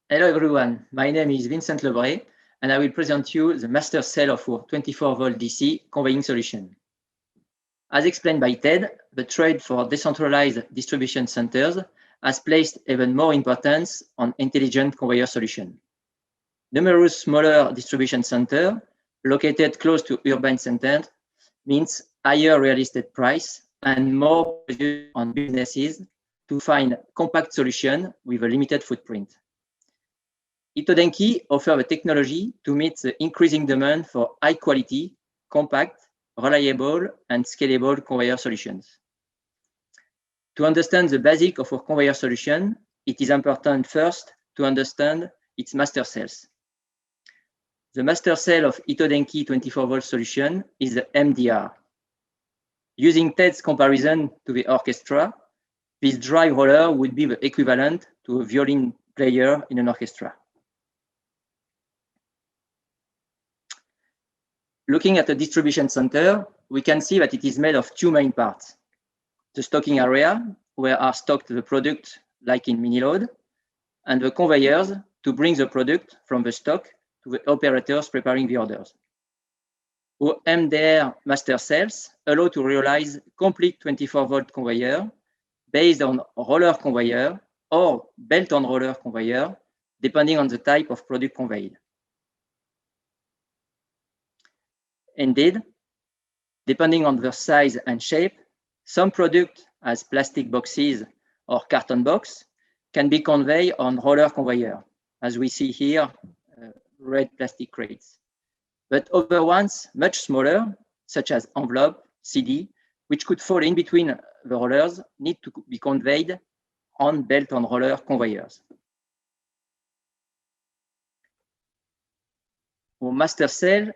Hello everyone, my name is Vincent and I will present you the master cell of our 24-volt DC conveying solution. As explained by Ted, the trade for decentralized distribution centers has placed even more importance on intelligent conveyor solution. Numerous smaller distribution centers located close to urban centers means higher real estate price and more pressure on businesses to find compact solution with a limited footprint. ITOH DENKI offers the technology to meet the increasing demand for high quality, compact, reliable, and scalable conveyor solutions. To understand the basic of our conveyor solution, it is important first to understand its master cells. The master cell of ITOH DENKI 24-volt solution is the MDR. Using Ted's comparison to the orchestra, this drive roller would be the equivalent to a violin player in an orchestra. Looking at the distribution center, we can see that it is made of two main parts. The stocking area, where are stocked the product like in mini load, and the conveyors to bring the product from the stock to the operators preparing the orders. Our MDR master cells allow to realize complete 24-volt conveyor based on roller conveyor or belt-on-roller conveyor, depending on the type of product conveyed. Indeed, depending on their size and shape, some product as plastic boxes or carton box can be conveyed on roller conveyor, as we see here, red plastic crates. But other ones, much smaller, such as envelope, CD, which could fall in between the rollers, need to be conveyed on belt-on-roller conveyors. Our master cell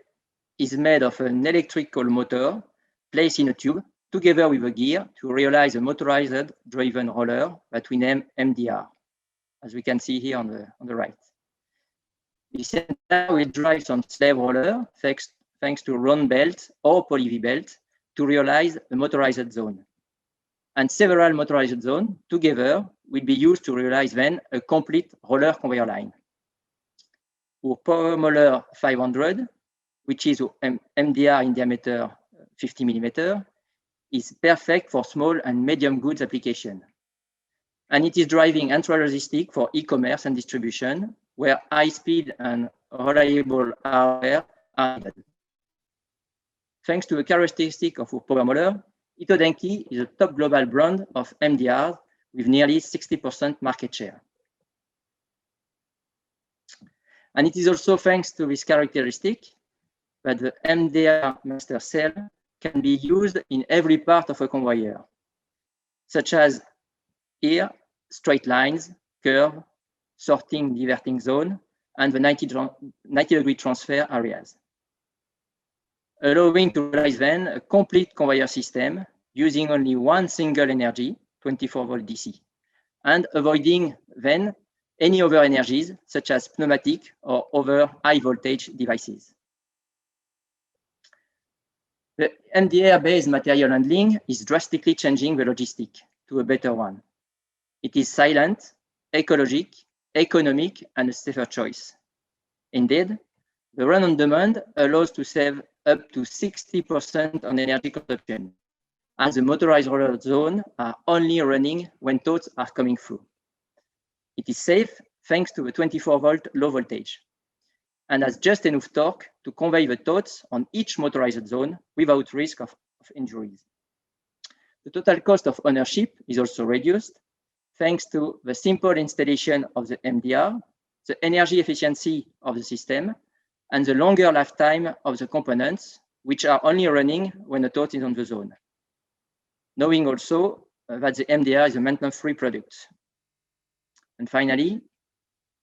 is made of an electrical motor placed in a tube together with a gear to realize a motorized driven roller that we name MDR, as we can see here on the right. This entire will drive some slave roller thanks to round belt or poly V belt to realize the motorized zone. And several motorized zones together will be used to realize then a complete roller conveyor line. Our Power Moller 500, which is MDR in diameter 50 mm, is perfect for small and medium goods application. And it is driving intralogistic for e-commerce and distribution, where high speed and reliable hardware are needed. Thanks to the characteristic of our Power Moller, ITOH DENKI is a top global brand of MDR with nearly 60% market share. And it is also thanks to this characteristic that the MDR master cell can be used in every part of a conveyor, such as here, straight lines, curve, sorting, diverting zone, and the 90-degree transfer areas, allowing to realize then a complete conveyor system using only one single energy, 24-volt DC, and avoiding then any other energies, such as pneumatic or other high-voltage devices. The MDR-based material handling is drastically changing the logistic to a better one. It is silent, ecologic, economic, and a safer choice. Indeed, the run on demand allows to save up to 60% on energy consumption, as the motorized roller zone are only running when totes are coming through. It is safe thanks to the 24-volt low voltage, and has just enough torque to convey the totes on each motorized zone without risk of injuries. The total cost of ownership is also reduced thanks to the simple installation of the MDR, the energy efficiency of the system, and the longer lifetime of the components, which are only running when the tote is on the zone. Knowing also that the MDR is a maintenance-free product. And finally,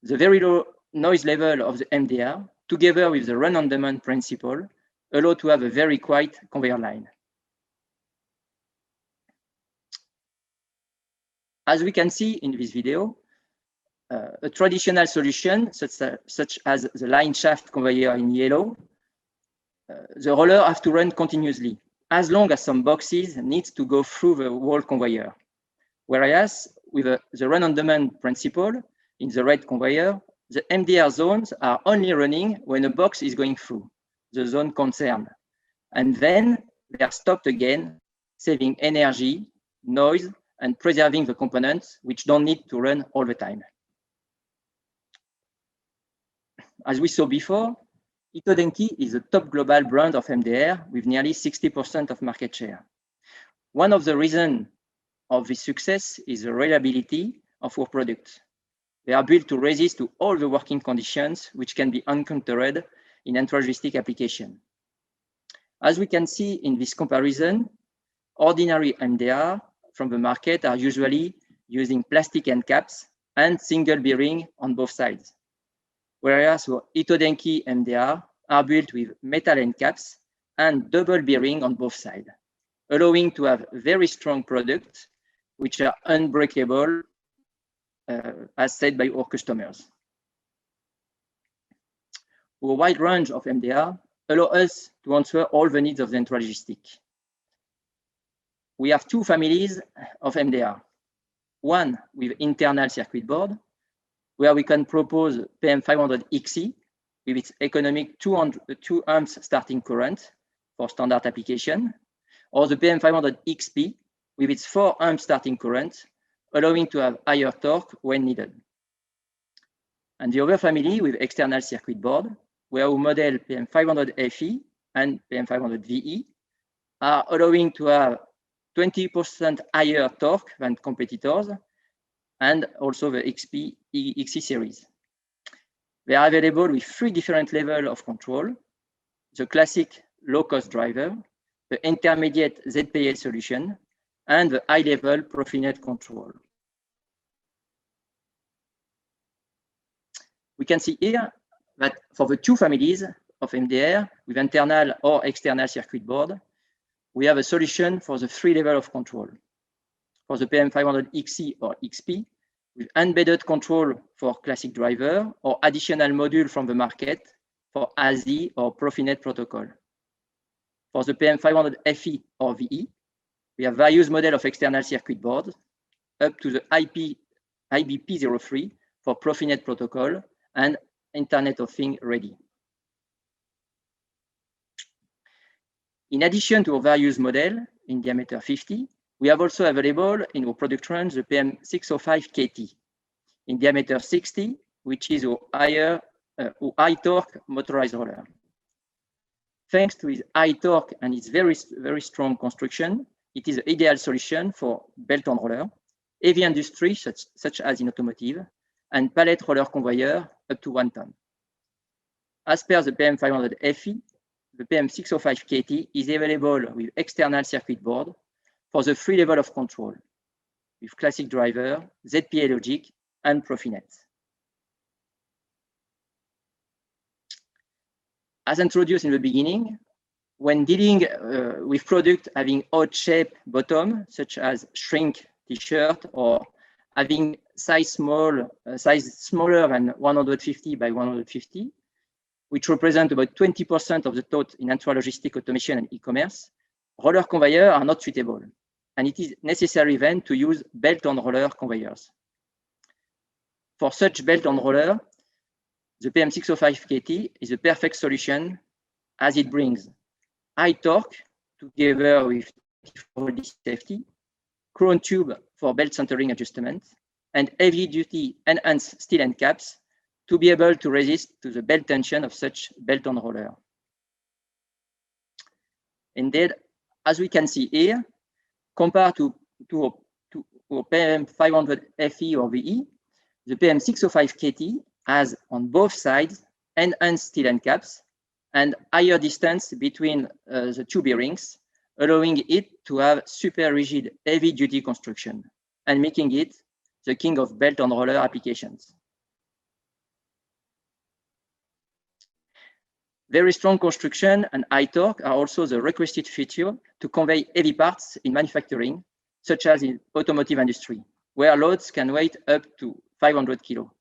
the very low noise level of the MDR, together with the run-on-demand principle, allow to have a very quiet conveyor line. As we can see in this video, a traditional solution, such as the line shaft conveyor in yellow, the roller have to run continuously, as long as some boxes need to go through the whole conveyor. Whereas with the run-on-demand principle, in the red conveyor, the MDR zones are only running when a box is going through the zone concerned, and then they are stopped again, saving energy, noise, and preserving the components which don't need to run all the time. As we saw before, ITOH DENKI is a top global brand of MDR with nearly 60% of market share. One of the reasons of this success is the reliability of our products. They are built to resist to all the working conditions which can be encountered in intralogistic application. As we can see in this comparison, ordinary MDR from the market are usually using plastic end caps and single bearing on both sides, whereas our ITOH DENKI MDR are built with metal end caps and double bearing on both sides, allowing to have very strong products which are unbreakable, as said by our customers. Our wide range of MDR allow us to answer all the needs of the intralogistic. We have two families of MDR. One with internal circuit board, where we can propose PM500XE with its economic 2 amps starting current for standard application, or the PM500XP with its 4 amps starting current, allowing to have higher torque when needed. And the other family with external circuit board, where we model PM500FE and PM500VE are allowing to have 20% higher torque than competitors, and also the XE series. They are available with 3 different levels of control: the classic low-cost driver, the intermediate ZPL solution, and the high-level Profinet control. We can see here that for the 2 families of MDR with internal or external circuit board, we have a solution for the 3 levels of control. For the PM500XE or XP, with embedded control for classic driver or additional module from the market for ASI or Profinet protocol. For the PM500FE or VE, we have various models of external circuit boards up to the IBP03 for Profinet protocol and Internet of Things ready. In addition to our various models in diameter 50, we have also available in our product range the PM605KT in diameter 60, which is our high torque motorized roller. Thanks to its high torque and its very strong construction, it is an ideal solution for belt on roller, heavy industry such as in automotive, and pallet roller conveyor up to 1 ton. As per the PM500FE, the PM605KT is available with external circuit board for the 3 levels of control, with classic driver, ZPA logic, and Profinet. As introduced in the beginning, when dealing with product having odd-shaped bottom, such as shrink t-shirt or having size smaller than 150 by 150, which represent about 20% of the total in intralogistic automation and e-commerce, roller conveyors are not suitable, and it is necessary then to use belt-on-roller conveyors. For such belt-on-roller, the PM605KT is a perfect solution as it brings high torque together with safety, crown tube for belt centering adjustment, and heavy-duty enhanced steel end caps to be able to resist to the belt tension of such belt-on-roller. Indeed, as we can see here, compared to our PM500FE or VE, the PM605KT has on both sides enhanced steel end caps and higher distance between the 2 bearings, allowing it to have super rigid heavy-duty construction and making it the king of belt-on-roller applications. Very strong construction and high torque are also the requested feature to convey heavy parts in manufacturing, such as in automotive industry, where loads can weigh up to 500 kilo.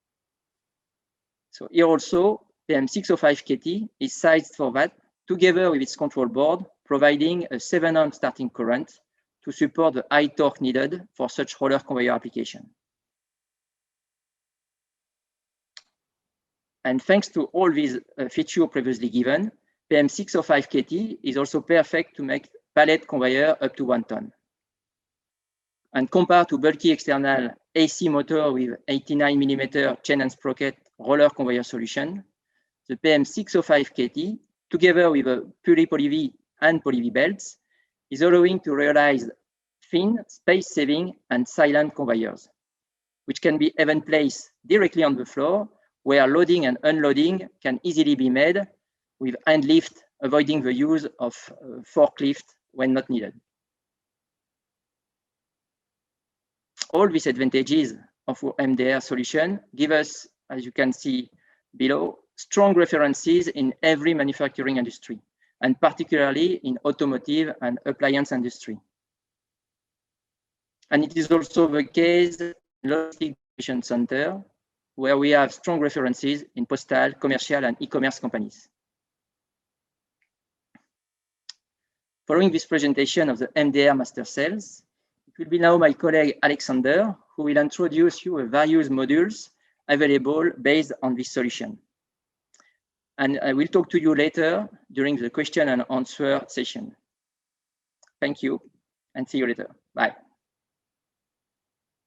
So here also, PM605KT is sized for that, together with its control board, providing a 7 amp starting current to support the high torque needed for such roller conveyor application. And thanks to all these features previously given, PM605KT is also perfect to make pallet conveyor up to 1 ton. And compared to bulky external AC motor with 89 mm chain and sprocket roller conveyor solution, the PM605KT, together with a poly-V and poly-V belts, is allowing to realize thin, space-saving, and silent conveyors, which can be even placed directly on the floor, where loading and unloading can easily be made with hand lift, avoiding the use of forklift when not needed. All these advantages of our MDR solution give us, as you can see below, strong references in every manufacturing industry, and particularly in automotive and appliance industry. And it is also the case in logistic distribution center, where we have strong references in postal, commercial, and e-commerce companies. Following this presentation of the MDR master cells, it will be now my colleague Alexander who will introduce you the various modules available based on this solution. And I will talk to you later during the question and answer session. Thank you, and see you later. Bye.